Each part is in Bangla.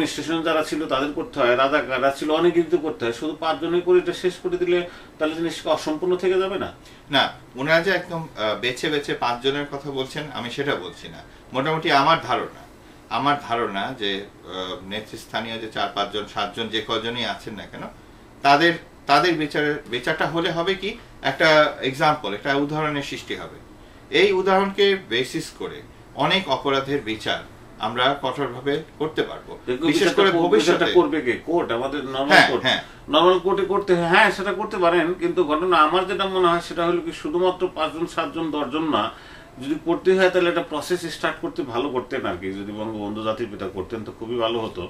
অ্যাডমিনিস্ট্রেশন যারা ছিল তাদের করতে হয়, রাজাকাররা ছিল অনেকেই তো করতে হয়। শুধু 5 জনের করে এটা শেষ করে দিলে তাহলে জিনিসটা অসম্পূর্ণ থেকে যাবে না? না, ওনারা যে একদম বেছে বেছে 5 জনের কথা বলছেন আমি সেটা বলছি না। মোটামুটি আমার ধারণা যে নেতৃস্থানীয় যে 4-5 জন 7 জন যে কজনই আছেন না কেন, তাদের বিচারটা হলে হবে কি, একটা এক্সাম্পল, একটা উদাহরণের সৃষ্টি হবে। এই উদাহরণকে বেসিস করে অনেক অপরাধের বিচার আমরা কঠোরভাবে করতে পারবো। বিশেষ করে ভবিষ্যতে করবে কে? কোর্ট, আমাদের নরমাল কোর্টে করতে, হ্যাঁ সেটা করতে পারেন। কিন্তু ঘটনা আমার যেটা মনে হয় সেটা হলো কি, শুধুমাত্র 5 জন 7 জন 10 জন না, যদি করতে হয় তাহলে একটা প্রসেস স্টার্ট করতে ভালো করতেন আর কি। যদি বঙ্গবন্ধু জাতির পিতা করতেন তো খুবই ভালো হতো।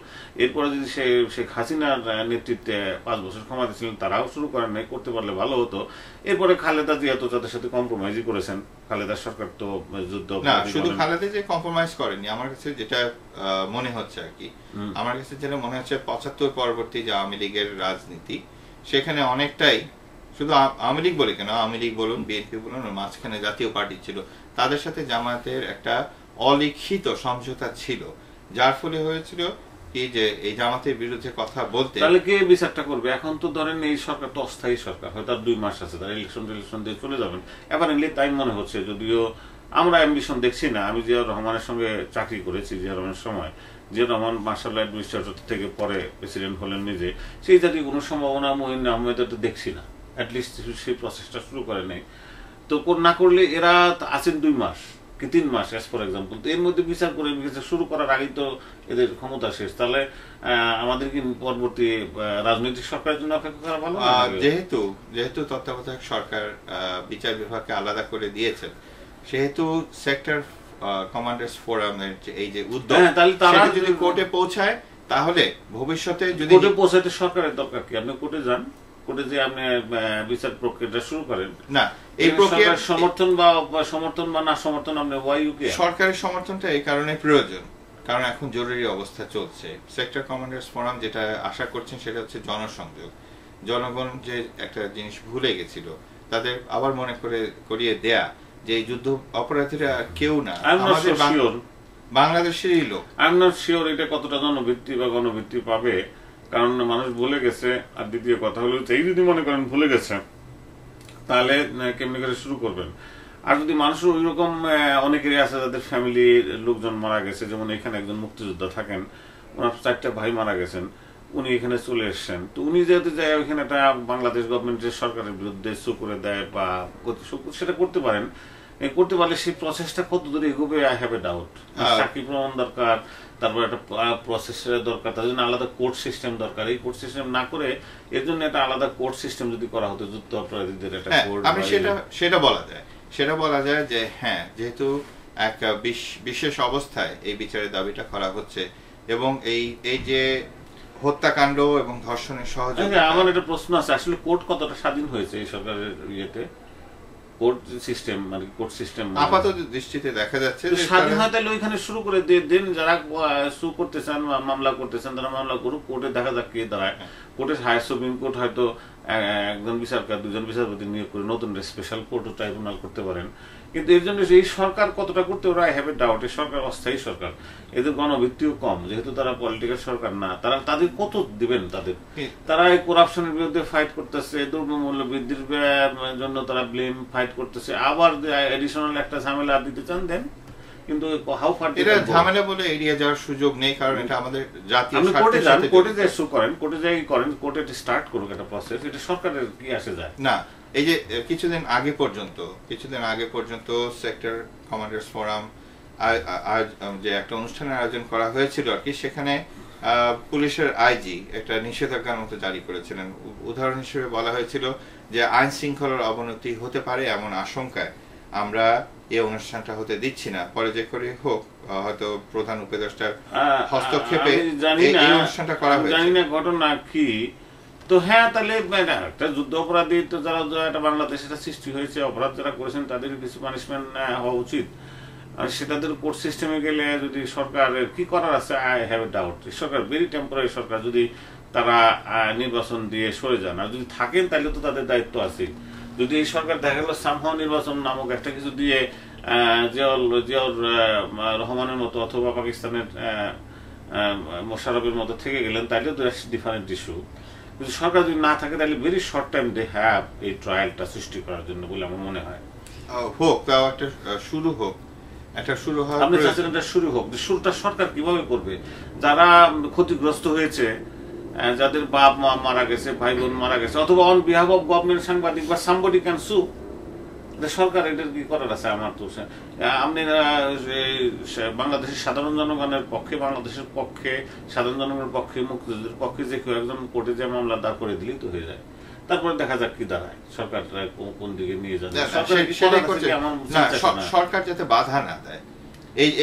এরপরে যদি শেখ হাসিনার নেতৃত্বে 5 বছর ক্ষমতা ছিলেন, তারাও শুরু করেন নাই, করতে পারলে ভালো হতো। এরপরে খালেদা জিয়া তো তাদের সাথে কম্প্রোমাইজই করেছেন। খালেদা সরকার তো যুদ্ধ না, শুধু খালেদা যে কম্প্রোমাইজ করেনি, আমার কাছে যেটা মনে হচ্ছে আর কি, আমার কাছে যেটা মনে হচ্ছে 75 পরবর্তী যে আওয়ামী লীগের রাজনীতি, সেখানে অনেকটাই, শুধু আওয়ামী লীগ বলে কেন, আওয়ামী লীগ বলুন, বিএনপি বলুন, মাঝখানে জাতীয় পার্টি ছিল, তাদের সাথে জামায়াতের একটা অলিখিত সমঝোতা ছিল, যার ফলে হয়েছিল কি যে এই জামাতের বিরুদ্ধে কথা বলতে। তাহলে কে বিচারটা করবে? এখন তো ধরেন এই সরকার তো অস্থায়ী সরকার, হয়তো আর 2 মাস আছে, তারা ইলেকশন দিয়ে চলে যাবেন। অ্যাপারেন্টলি তাই মনে হচ্ছে, যদিও আমরা অ্যাম্বিশন দেখছি না। আমি জিয়াউর রহমানের সঙ্গে চাকরি করেছি, জিয়াউর রহমানের সময়। জিয়াউর রহমান মার্শাল অ্যাডমিনিস্ট্রেটর থেকে পরে প্রেসিডেন্ট হলেন নিজে, সেই জাতীয় কোনো সম্ভাবনা মঈন আহমেদের তো দেখছি না। অ্যাটলিস্ট সেই প্রসেসটা শুরু করে নেই তো, না করলে এরা আছেন 2 মাস কি 3 মাস অ্যাজ ফর এক্সাম্পল। তো এর মধ্যে বিচার করে শুরু করার আগেই তো এদের ক্ষমতা শেষ। তাহলে আমাদের কি পরবর্তী রাজনৈতিক সরকারের জন্য অপেক্ষা করা ভালো? যেহেতু তত্ত্বাবধায়ক সরকার বিচার বিভাগকে আলাদা করে দিয়েছেন, সেহেতু সেক্টর কমান্ডার্স ফোরামের এই যে উদ্যোগ, তাহলে তারা যদি কোর্টে পৌঁছায়, তাহলে ভবিষ্যতে যদি কোর্টে পৌঁছাতে সরকারের দরকার কি? আপনি কোর্টে যান, কোর্টে যে আপনি বিচার প্রক্রিয়াটা শুরু করেন। না, এই প্রক্রিয়ার সমর্থন বা না সমর্থন, আপনি সরকারের সমর্থনটা এই কারণে প্রয়োজন, কারণ এখন জরুরি অবস্থা চলছে। সেক্টর কমান্ডার্স ফোরাম যেটা আশা করছেন সেটা হচ্ছে জনসংযোগ। জনগণ যে একটা জিনিস ভুলে গেছিল, তাদের আবার মনে করিয়ে দেয়া যে এই যুদ্ধ অপরাধীরা কেউ না, আমাদের বাংলাদেশেরই লোক। আই এম নট শিওর এটা কতটা গণভিত্তি পাবে, কারণ মানুষ ভুলে গেছে। আর দ্বিতীয় কথা হলো, এই যদি মনে করেন ভুলে গেছে, তাহলে কেমনি করে শুরু করবেন? আর যদি মানুষের ওই রকম অনেকেরই আছে যাদের ফ্যামিলির লোকজন মারা গেছে, যেমন এখানে একজন মুক্তিযোদ্ধা থাকেন, ওনার 4টা ভাই মারা গেছেন, উনি এখানে চলে এসছেন। তো উনি যেহেতু যায় ওইখানে একটা বাংলাদেশ গভর্নমেন্টের সরকারের বিরুদ্ধে শো করে দেয় বা সেটা করতে পারেন। করতে পারলে সেই প্রসেসটা কত দূরে এগোবে আই হ্যাভ এ ডাউট। সাক্ষী প্রমাণ দরকার, তারপর একটা প্রসেসের দরকার, তার জন্য আলাদা কোর্ট সিস্টেম দরকার। এই কোর্ট সিস্টেম না করে এর জন্য একটা আলাদা কোর্ট সিস্টেম যদি করা হতো, যুদ্ধ অপরাধীদের একটা কোর্ট, আমি সেটা বলা যায় যে হ্যাঁ, যেহেতু একটা বিশেষ অবস্থায় এই বিচারের দাবিটা করা হচ্ছে, এবং এই যে হত্যাকাণ্ড এবং ধর্ষণের সহযোগিতা। আমার একটা প্রশ্ন আছে, আসলে কোর্ট কতটা স্বাধীন হয়েছে এই সরকারের ইয়েতে? কোর্ট সিস্টেম আপাতত দৃষ্টিতে দেখা যাচ্ছে স্বাধীন হয়, তাহলে ওইখানে শুরু করে দেন। যারা সু করতেছেন, মামলা করতেছেন, তারা মামলা করুক, কোর্টে দেখা যাক কে দাঁড়ায়। কোর্টের হায়ার সুপ্রিম কোর্ট হয়তো একজন বিচারক 2জন বিচারপতি নিয়োগ করে নতুন স্পেশাল কোর্ট ও ট্রাইব্যুনাল করতে পারেন। কিন্তু এর জন্য এই সরকার কতটা করতে, ওরা হ্যাভ এ ডাউট। এই সরকার অস্থায়ী সরকার, এদের গণভিত্তিও কম, যেহেতু তারা পলিটিক্যাল সরকার না। তাদের কত দিবেন? তারা এই কারাপশনের বিরুদ্ধে ফাইট করতেছে, দ্রব্যমূল্য বৃদ্ধির জন্য তারা ব্লেম ফাইট করতেছে, আবার এডিশনাল একটা ঝামেলা দিতে চান দেন। কিন্তু এটা ঝামেলা বলে এড়িয়ে যাওয়ার সুযোগ নেই, কারণ এটা আমাদের জাতীয় স্বার্থের সাথে। কোর্টে যাই শু করেন, কোর্টে স্টার্ট করুক একটা প্রসেস। এটা সরকারের কি আসে যায় না। এই যে কিছুদিন আগে পর্যন্ত সেক্টর কমান্ডার্স ফোরাম যে একটা অনুষ্ঠানের আয়োজন করা হয়েছিল আর কি, সেখানে পুলিশের আইজি একটা নিষেধাজ্ঞার মতো জারি করেছিলেন। উদাহরণ হিসেবে বলা হয়েছিল যে আইন শৃঙ্খলার অবনতি হতে পারে এমন আশঙ্কায় আমরা এই অনুষ্ঠানটা হতে দিচ্ছি না, পরে যে করে হোক, হয়তো প্রধান উপদেষ্টার হস্তক্ষেপে এই অনুষ্ঠানটা করা হয়েছে। জানি না ঘটনা কি। তো হ্যাঁ, তাহলে একটা যুদ্ধ অপরাধী তো যারা একটা বাংলাদেশে সৃষ্টি হয়েছে, অপরাধ যারা করেছেন তাদের কিছু পানিশমেন্ট হওয়া উচিত। আর সেটাদের কোর্ট সিস্টেমে গেলে যদি সরকারের কি করার আছে, আই হ্যাভ এ ডাউট। সরকার ভেরি টেম্পোরারি সরকার, যদি তারা নির্বাচন দিয়ে সরে যান, আর যদি থাকেন তাহলে তো তাদের দায়িত্ব আছে। যদি এই সরকার দেখা গেল সামহাও নির্বাচন নামক একটা কিছু দিয়ে জিয়াউর রহমানের মতো অথবা পাকিস্তানের মোশাররফের মতো থেকে গেলেন, তাইলে তো ডিফারেন্ট ইস্যু। কিন্তু সরকার যদি না থাকে তাহলে very short time they have এই ট্রায়ালটা সৃষ্টি করার জন্য বলে আমার মনে হয়। হোক, তাও একটা শুরু হোক, একটা শুরু হয়। আপনি চাচ্ছেন এটা শুরু হোক, শুরুটা সরকার কিভাবে করবে? যারা ক্ষতিগ্রস্ত হয়েছে, যাদের বাপ মা মারা গেছে, ভাই বোন মারা গেছে, অথবা অন বিহাফ অফ গভর্নমেন্ট সাংবাদিক বা সামবডি ক্যান সু, সরকার এটার কি করার আছে? আমার তো আপনি বাংলাদেশের সাধারণ জনগণের পক্ষে, বাংলাদেশের পক্ষে, সাধারণ জনগণের পক্ষে, মুক্তিযুদ্ধের পক্ষে যে কেউ একজন কোর্টে যে মামলা দাঁড় করে দিলেই তো হয়ে যায়। তারপরে দেখা যাক কি দাঁড়ায়, সরকার কোন দিকে নিয়ে যাবে। সরকার যাতে বাধা না দেয়,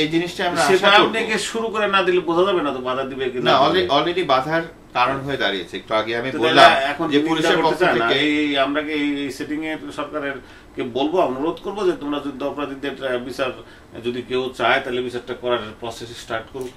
এই জিনিসটা আমরা সেটা আপনাকে শুরু করে না দিলে বোঝা যাবে না তো বাধা দিবে কি না। অলরেডি বাধার কারণ হয়ে দাঁড়িয়েছে। একটু আগে আমি বললাম এখন যে পুলিশের পক্ষ থেকে আমরা কি এই সেটিং এ সরকারের কে বলবো, অনুরোধ করবো যে তোমরা যুদ্ধ অপরাধীদের বিচার যদি কেউ চায় তাহলে বিচারটা করার প্রসেস স্টার্ট করুক।